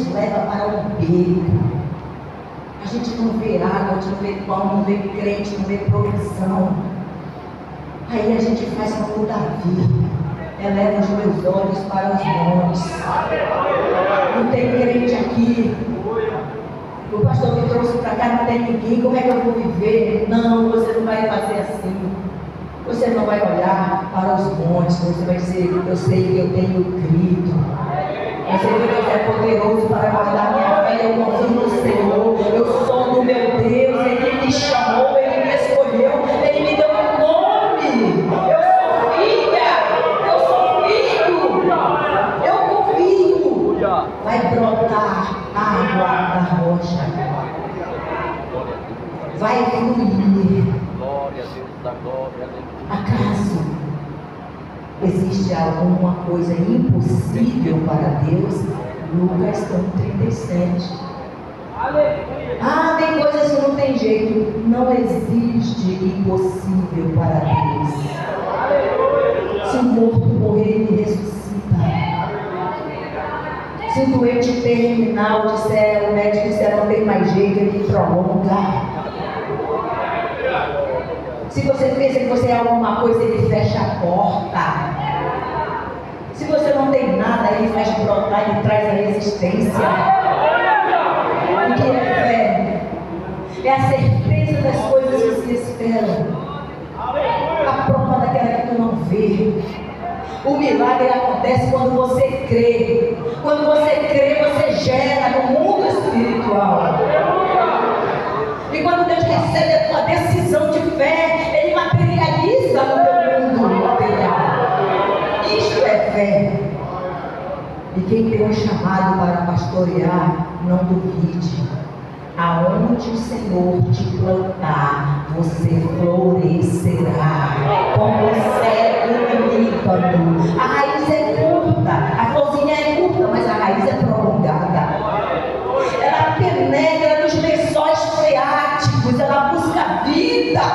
nos leva para um beco. A gente não vê água, a gente não vê pão, não vê crente, não vê provisão. Aí a gente faz como Davi, eleva os meus olhos para os montes. Não tem crente aqui. O pastor me trouxe para cá, não tem ninguém. Como é que eu vou viver? Não, você não vai fazer assim. Você não vai olhar para os montes. Você vai dizer, eu sei que eu tenho Cristo. Eu sei que Deus é poderoso para guardar minha fé. Eu confio no Senhor. Eu sou do meu Deus. Ele me chamou, Ele me escolheu. Ele me deu um nome. Eu sou filha. Eu sou filho. Eu confio. Vai brotar água da rocha. Vai fluir. Glória a Deus, da glória a Deus. Acaso existe alguma coisa impossível para Deus? Lucas 37. Ah, tem coisas que não tem jeito. Não existe impossível para Deus. Se o morto morrer, ele ressuscita. Se o doente terminal disser, o médico disser não tem mais jeito, ele prolonga. Se você pensa que você é alguma coisa, ele fecha a porta. Se você não tem nada, ele faz brotar, ele traz a existência. O que é fé? É a certeza das coisas que se esperam. A prova daquela que tu não vê. O milagre acontece quando você crê. Quando você crê, você gera no mundo espiritual. E quando Deus recebe a tua decisão de fé, Ele materializa no teu mundo material. Isto é fé. E quem tem um chamado para pastorear, não duvide. Aonde o Senhor te plantar, você florescerá. Como o cedro do Líbano. A raiz é curta, a florzinha é curta, mas a raiz é prolongada. Ela penetra nos lençóis freáticos, ela busca vida.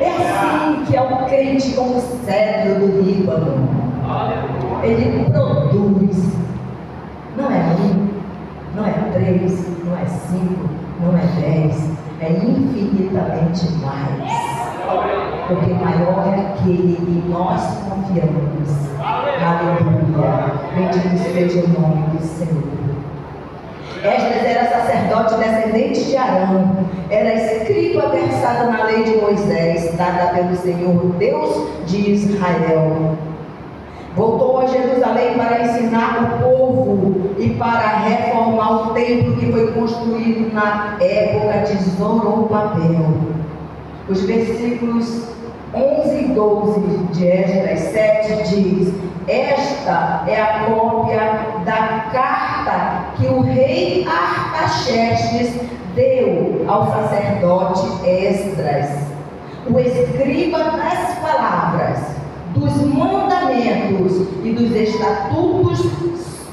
É assim que é o crente como o cedro do Líbano. Ele produz. Não é 1, não é 3, não é 5, não é 10, é infinitamente mais. Porque maior é aquele que nós confiamos. Aleluia. Bendito seja o nome do Senhor. Esdras era sacerdote descendente de Arão, era escriba versado na lei de Moisés, dada pelo Senhor Deus de Israel. Voltou a Jerusalém para ensinar o povo e para reformar o templo que foi construído na época de Zorobabel. Os versículos 11 e 12 de Esdras 7 diz: esta é a cópia da carta que o rei Artaxerxes deu ao sacerdote Esdras, o escriba das palavras, dos mandamentos e dos estatutos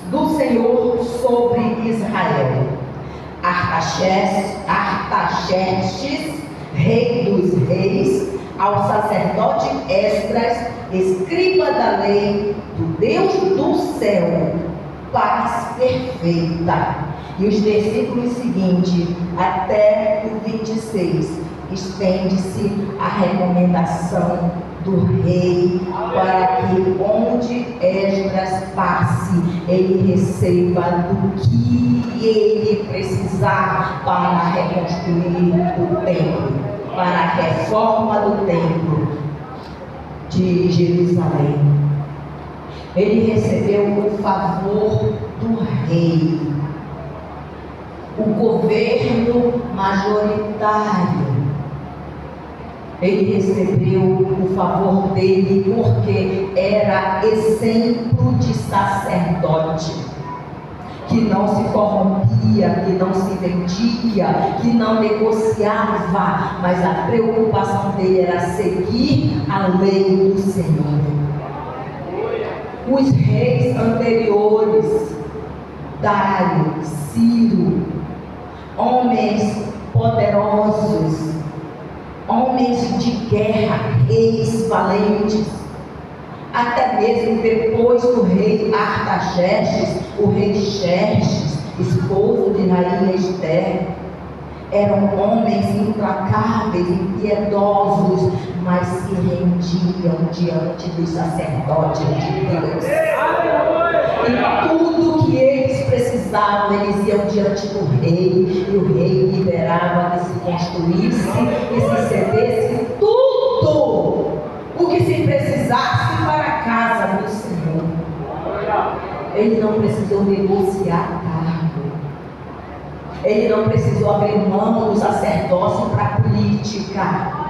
do Senhor sobre Israel. Artaxerxes, rei dos reis, ao sacerdote Esdras, escriba da lei do Deus do céu, paz perfeita. E os versículos seguintes, até o 26, estende-se a recomendação do rei para que onde Esdras passe, ele receba do que ele precisar para reconstruir o templo, para a reforma do templo de Jerusalém. Ele recebeu o favor do rei, o governo majoritário. Ele recebeu o favor dele porque era exemplo de sacerdote, que não se corrompia, que não se vendia, que não negociava, mas a preocupação dele era seguir a lei do Senhor. Os reis anteriores, Dário, Ciro, homens poderosos, homens de guerra, reis valentes, Até mesmo depois do rei Artaxerxes, o rei Xerxes, esposo de rainha Esther, eram homens implacáveis, impiedosos, mas se rendiam diante dos sacerdotes de Deus. E tudo que eles precisavam, eles iam diante do rei, e o rei liberava que se construísse e se cedesse tudo o que se precisasse para a casa do Senhor. Ele não precisou negociar cargo. Ele não precisou abrir mão do sacerdócio para a política.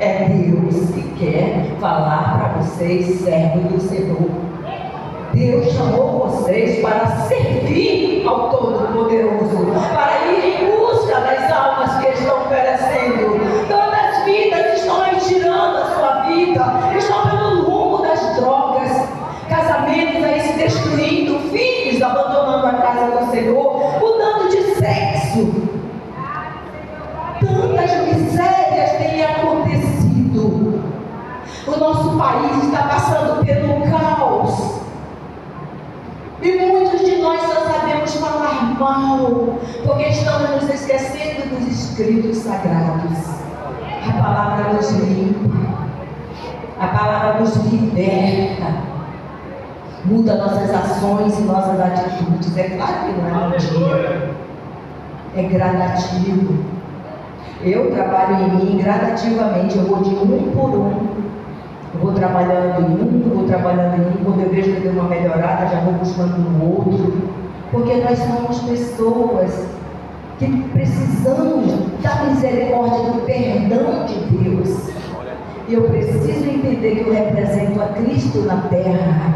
É Deus que quer falar para vocês, servo do Senhor. Deus chamou vocês para servir ao Todo-Poderoso, para ir em busca das almas que estão perecendo. Tantas vidas estão aí tirando a sua vida, estão pelo rumo das drogas, casamentos aí se destruindo, filhos abandonando a casa do Senhor, mudando de sexo. Tantas misérias têm acontecido. O nosso país está passando pelo caos. E muitos de nós só sabemos falar mal, porque estamos nos esquecendo dos escritos sagrados. A palavra nos limpa, a palavra nos liberta, muda nossas ações e nossas atitudes. É claro que não é um dia, é gradativo. Eu trabalho em mim gradativamente, eu vou de um por um. Eu vou trabalhando em um, vou trabalhando em um, quando eu vejo que deu uma melhorada, já vou buscando no outro. Porque nós somos pessoas que precisamos da misericórdia, do perdão de Deus. E eu preciso entender que eu represento a Cristo na terra.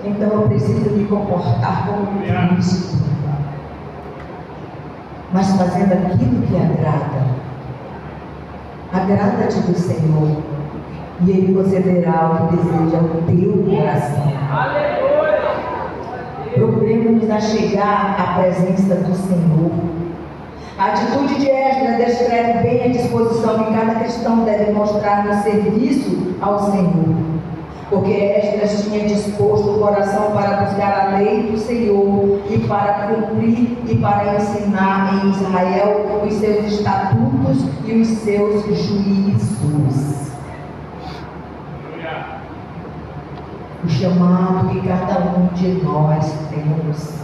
Então eu preciso me comportar como Cristo. Mas fazendo aquilo que agrada. Agrada-te do Senhor. E Ele concederá o que deseja o teu coração. Procuremos nos chegar à presença do Senhor. A atitude de Esdras descreve bem a disposição que cada cristão deve mostrar no serviço ao Senhor. Porque Esdras tinha disposto o coração para buscar a lei do Senhor e para cumprir e para ensinar em Israel os seus estatutos e os seus juízos. O chamado que cada um de nós temos,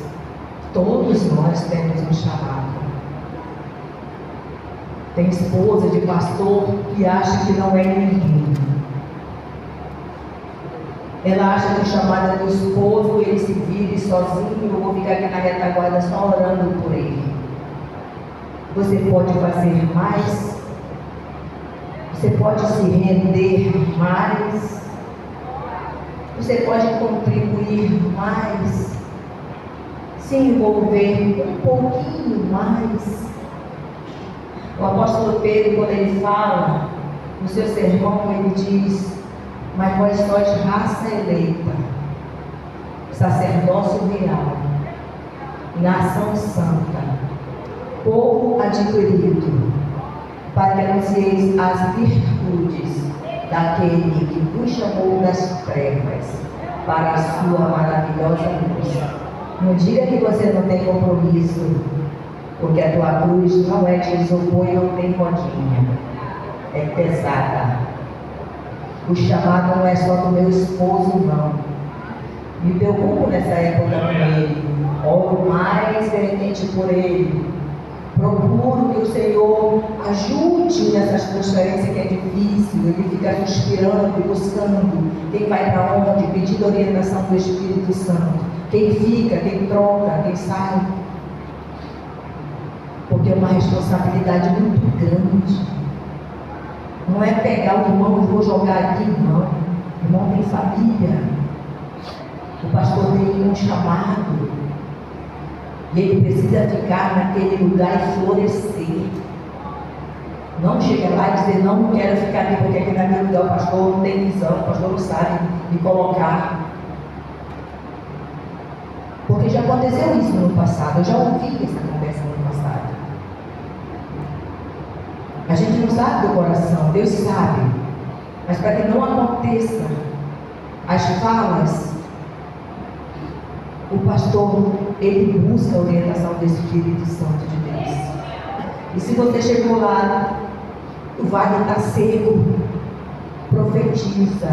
todos nós temos um chamado. Tem esposa de pastor que acha que não é ninguém. Ela acha que o chamado é do esposo, ele se vive sozinho, eu vou ficar aqui na retaguarda só orando por ele. Você pode fazer mais, você pode se render mais, você pode contribuir mais, se envolver um pouquinho mais. O apóstolo Pedro, quando ele fala no seu sermão, ele diz: mas vós sois raça eleita, sacerdócio real, nação santa, povo adquirido, para que anuncieis as virtudes daquele que vos chamou das trevas para a sua maravilhosa luz. Não diga que você não tem compromisso, porque a tua cruz não é de isopor e não tem rodinha, é pesada. O chamado não é só do meu esposo, não. Me preocupo nessa época com ele, oro mais veemente por ele. Procuro que o Senhor ajude nessas transferências que é difícil. Ele fica respirando e buscando quem vai para onde, pedindo orientação do Espírito Santo. Quem fica, quem troca, quem sai. Porque é uma responsabilidade muito grande. Não é pegar o irmão e vou jogar aqui, não. O irmão tem família. O pastor tem um chamado. E ele precisa ficar naquele lugar e florescer. Não chega lá e dizer: não quero ficar aqui, porque aqui naquele lugar o pastor não tem visão, o pastor não sabe me colocar. Porque já aconteceu isso no passado, eu já ouvi essa conversa no passado. A gente não sabe do coração, Deus sabe. Mas para que não aconteça as falas, o pastor, ele busca a orientação do Espírito Santo de Deus. E se você chegou lá, o vale está seco, profetiza.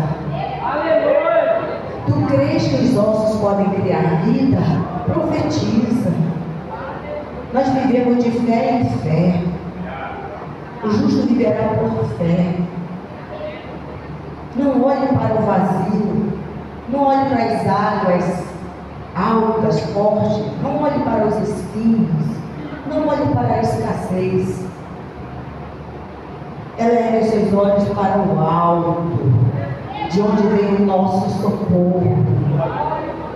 Aleluia! Tu crês que os ossos podem criar vida? Profetiza. Nós vivemos de fé em fé. O justo viverá por fé. Não olhe para o vazio. Não olhe para as águas altas, fortes. Não olhe para os espinhos. Não olhe para a escassez. Eleve os seus olhos para o alto, de onde vem o nosso socorro.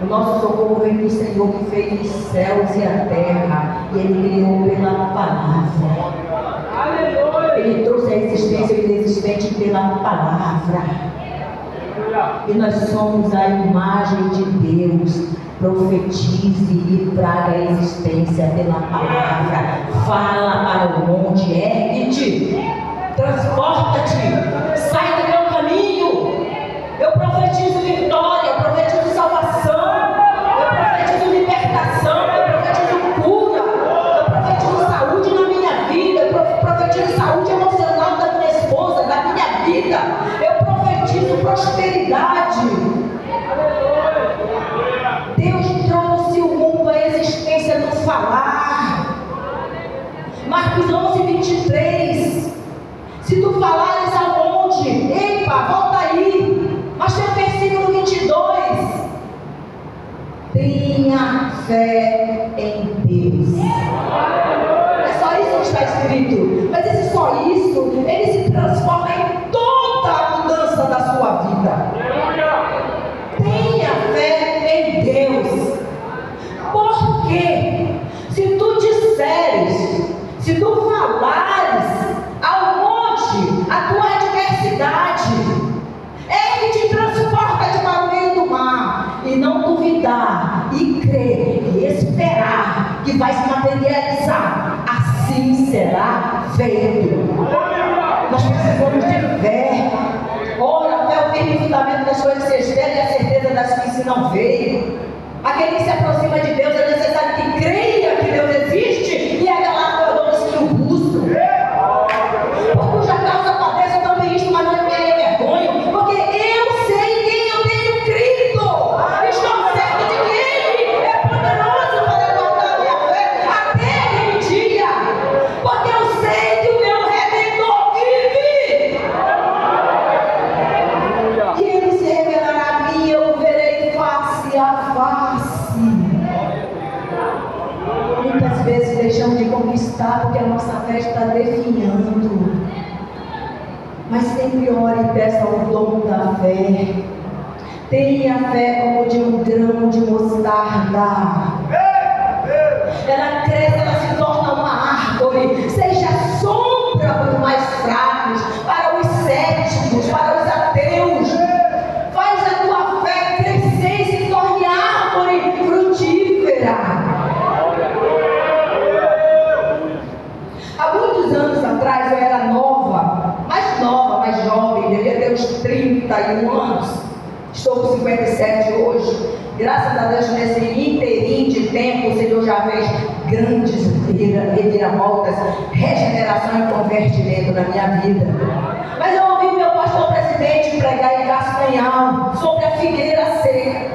O nosso socorro vem do Senhor que fez os céus e a terra. E Ele criou pela palavra. Ele trouxe a existência inexistente pela palavra. E nós somos a imagem de Deus. Profetize e traga a existência pela palavra. Fala para o monte, ergue-te, transporta-te, sai do meu caminho. Eu profetizo vitória, eu profetizo salvação, eu profetizo libertação, eu profetizo cura, eu profetizo saúde na minha vida, eu profetizo saúde emocional da minha esposa, da minha vida, eu profetizo prosperidade. Deus trouxe o mundo à existência no falar. Marcos 11, 23. Se tu falares aonde? Epa, volta aí. Mas tem o versículo 22. Tenha fé em Deus. É só isso que está escrito. Mas esse só isso, ele se transforma em toda a mudança da sua vida. Tenha fé em Deus. Por quê? Se tu disseres, se tu falares ao monte, a tua adversidade, ele te transporta para o meio do mar, e não duvidar, e crer, e esperar que vai se materializar, assim será feito. Nós precisamos de fé. Ora, a fé é o firme fundamento das coisas que se esperam e a certeza das que se não veem. Aquele que se aproxima de Deus é necessário que creia que Deus existe e é galardoador dos que o buscam. Por cuja causa padeço, eu também isto, mas não me envergonho, porque eu sei quem eu tenho crido. Estou certo de que Ele é poderoso para guardar a minha fé até aquele dia, porque eu sei que o meu Redentor vive. E Ele se revelará a mim, eu o verei face a face. Muitas vezes deixamos de conquistar porque a nossa fé está definhando. Mas sempre ore e peça o dom da fé. Tenha fé como de um grão de mostarda. Ela cresce, ela se torna uma árvore. Seja sombra para os mais fracos, para os céticos, para os ateus. Faz a tua fé crescer e se torne árvore frutífera. Há muitos anos atrás eu era nova, mais jovem, devia ter uns 31 anos. Estou com 57 hoje. Graças a Deus, nesse inteirinho de tempo, o Senhor já fez grandes reviravoltas, regeneração e convertimento na minha vida. Mas eu ouvi meu pastor presidente pregar em Cascavel sobre a figueira seca,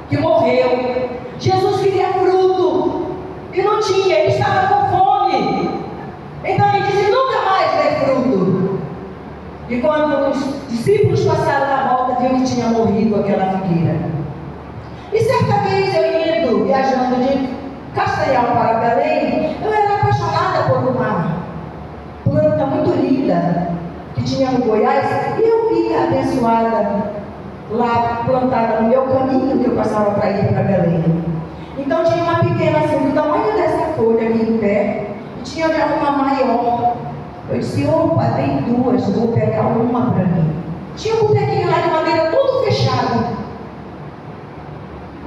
que morreu. Jesus queria fruto e não tinha, ele estava com fome. Então ele disse: nunca mais dê fruto. E quando os discípulos passaram na volta, viu que tinha morrido aquela figueira. E certa vez eu indo, viajando de Castanhal para Belém, eu era apaixonada por uma planta muito linda que tinha no Goiás, e eu vi abençoada lá plantada no meu caminho que eu passava para ir para Belém. Então tinha uma pequena assim, do tamanho dessa folha aqui em pé, e tinha já uma maior. Eu disse: opa, tem duas, vou pegar uma para mim. Tinha um botequinho lá de madeira todo fechado.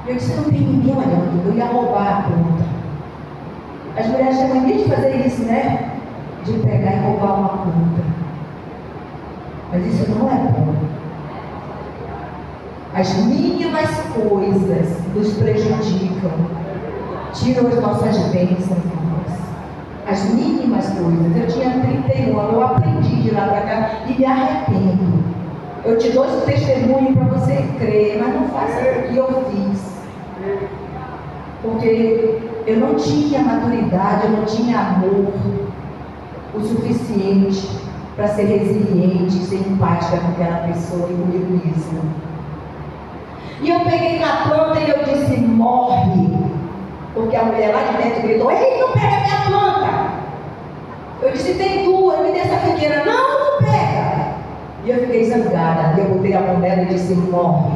Eu disse: não tem ninguém olhando, eu ia roubar a planta. As mulheres têm mania de fazer isso, né? De pegar e roubar uma planta. Mas isso não é bom. As mínimas coisas nos prejudicam, tiram as nossas bênçãos, irmãos. As mínimas coisas. Eu tinha 31 anos, eu aprendi de lá para cá e me arrependo. Eu te dou esse testemunho para você crer, mas não faça o que eu fiz. Porque eu não tinha maturidade, eu não tinha amor o suficiente para ser resiliente, ser empática com aquela pessoa e comigo mesma. E eu peguei na planta e eu disse, morre. Porque a mulher lá de dentro gritou, ei, não pega minha planta. Eu disse, tem duas, me dê essa figueira. Não pega. E eu fiquei zangada. E eu botei a mão nela e disse, morre.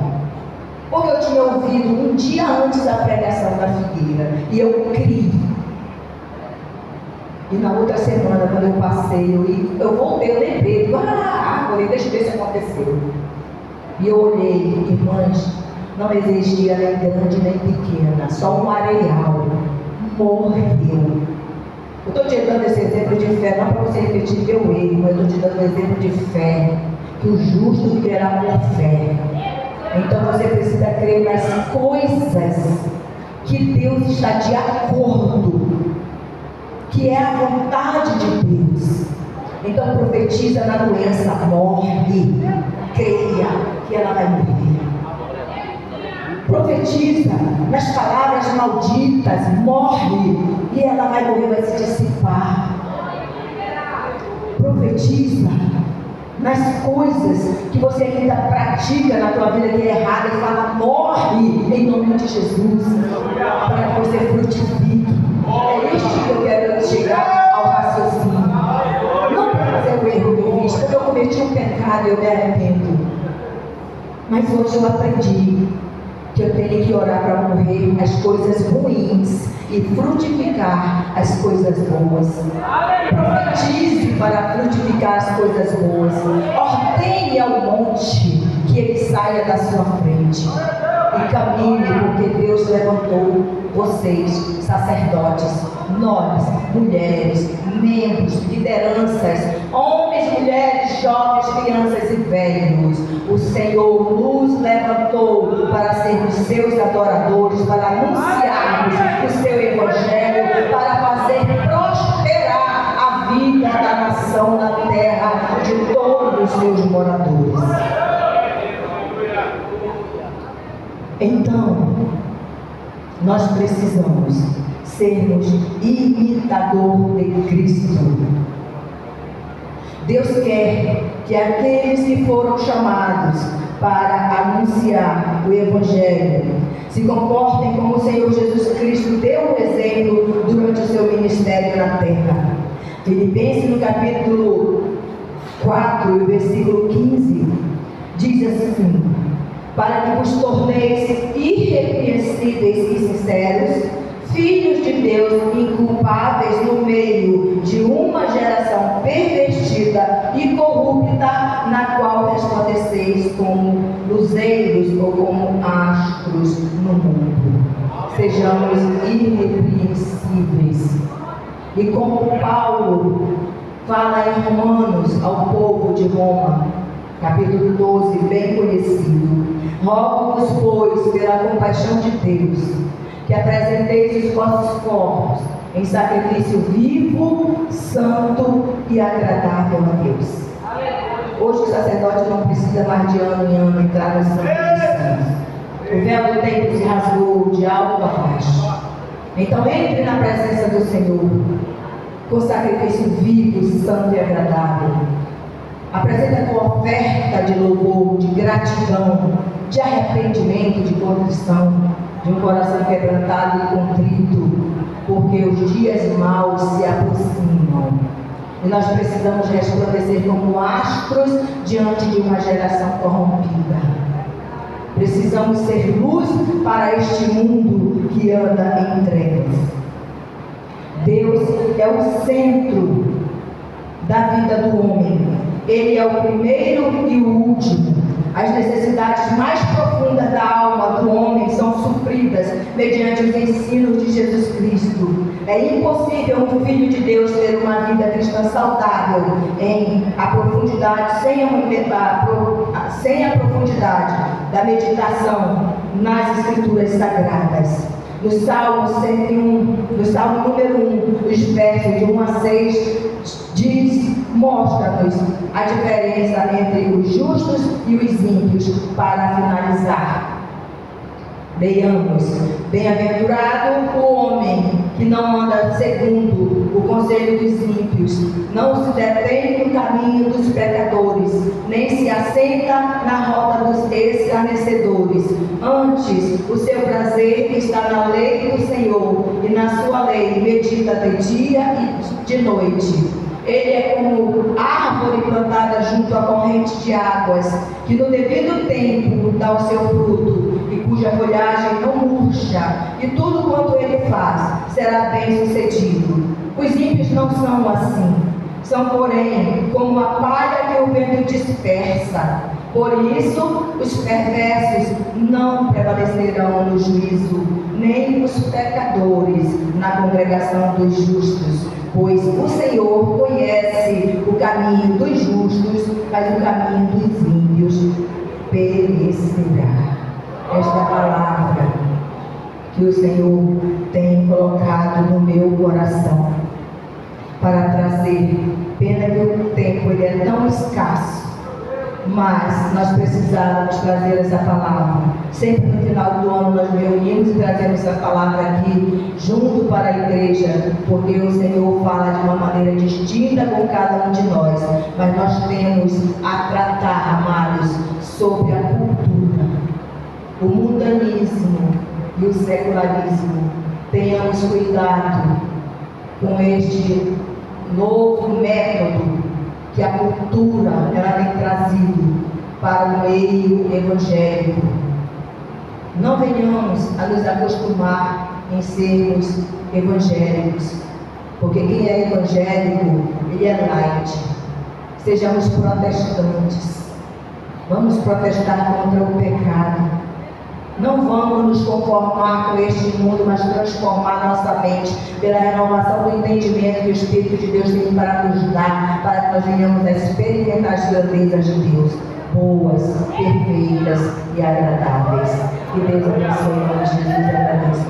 Porque eu tinha ouvido um dia antes da pregação da figueira. E eu criei. E na outra semana, quando eu passei, eu voltei, eu lembrei. Falei, deixa eu ver se aconteceu. E eu olhei, irmãs, não existia nem grande nem pequena, só um areial. Morreu. Eu estou te dando esse exemplo de fé, não para você repetir meu erro, mas eu estou te dando um exemplo de fé, que o justo viverá por fé. Então você precisa crer nas coisas que Deus está de acordo, que é a vontade de Deus. Então profetiza na doença, morre, creia que ela vai morrer. Profetiza nas palavras malditas, morre, e ela vai morrer, vai se dissipar. Profetiza nas coisas que você ainda pratica na tua vida que é errada e fala, morre em nome de Jesus, para que você frutifique. É este que eu quero chegar ao raciocínio. Não para fazer o erro que eu fiz, porque eu cometi um pecado e eu me arrependo. Mas hoje eu aprendi que eu tenho que orar para morrer as coisas ruins e frutificar as coisas boas. Profetize para frutificar as coisas boas. Ordene ao monte que ele saia da sua frente e caminhe, porque Deus levantou vocês, sacerdotes, nós, mulheres, membros, lideranças, homens, mulheres, jovens, crianças e velhos. O Senhor nos levantou para sermos seus adoradores, para anunciarmos o seu evangelho, para fazer prosperar a vida da nação, da terra, de todos os seus moradores. Então, nós precisamos sermos imitador de Cristo. Deus quer que aqueles que foram chamados para anunciar o Evangelho se comportem como o Senhor Jesus Cristo deu o exemplo durante o seu ministério na terra. Filipenses no capítulo 4, versículo 15, diz assim: para que vos torneis irrepreensíveis e sinceros, filhos de Deus inculpáveis no meio de uma geração pervertida e corrupta, na qual resplandeceis como luzeiros ou como astros no mundo. Sejamos irrepreensíveis. E como Paulo fala em Romanos ao povo de Roma, capítulo 12, bem conhecido: rogo-vos, pois, pela compaixão de Deus, que apresenteis os vossos corpos em sacrifício vivo, santo e agradável a Deus. Hoje o sacerdote não precisa mais de ano em ano entrar no Santo dos Santos. O véu do templo se rasgou de alto a baixo. Então entre na presença do Senhor com sacrifício vivo, santo e agradável. Apresenta a tua oferta de louvor, de gratidão, de arrependimento, de contrição, de um coração quebrantado e contrito, porque os dias maus se aproximam. E nós precisamos resplandecer como astros diante de uma geração corrompida. Precisamos ser luz para este mundo que anda em trevas. Deus é o centro da vida do homem. Ele é o primeiro e o último. As necessidades mais profundas da alma do homem são supridas mediante os ensinos de Jesus Cristo. É impossível um filho de Deus ter uma vida cristã saudável sem a profundidade da meditação nas Escrituras Sagradas. No Salmo 101, no Salmo número 1, os versos de 1 a 6, mostra-nos a diferença entre os justos e os ímpios. Para finalizar, leiamos: bem-aventurado o homem que não anda segundo o conselho dos ímpios, não se detém no caminho dos pecadores, nem se assenta na roda dos escarnecedores. Antes, o seu prazer está na lei do Senhor, e na sua lei medita de dia e de noite. Ele é como árvore plantada junto à corrente de águas, que no devido tempo dá o seu fruto, e cuja folhagem não murcha, e tudo quanto ele faz será bem sucedido. Os ímpios não são assim, são, porém, como a palha que o vento dispersa. Por isso, os perversos não prevalecerão no juízo, nem os pecadores na congregação dos justos. Pois o Senhor conhece o caminho dos justos, mas o caminho dos ímpios perecerá. Esta palavra que o Senhor tem colocado no meu coração para trazer. Pena que o tempo ele é tão escasso, mas nós precisamos trazer essa palavra. Sempre no final do ano nós reunimos e trazemos essa palavra aqui junto para a igreja, porque o Senhor fala de uma maneira distinta com cada um de nós. Mas nós temos a tratar, amados, sobre a cultura, o mundanismo e o secularismo. Tenhamos cuidado com este novo método que a cultura ela tem trazido para o meio evangélico. Não venhamos a nos acostumar em sermos evangélicos, porque quem é evangélico, ele é light. Sejamos protestantes. Vamos protestar contra o pecado. Não vamos nos conformar com este mundo, mas transformar nossa mente pela renovação do entendimento que o Espírito de Deus tem para nos dar, para que nós venhamos a experimentar as grandezas de Deus, boas, perfeitas e agradáveis. Que Deus abençoe em nome de Jesus e agradeço.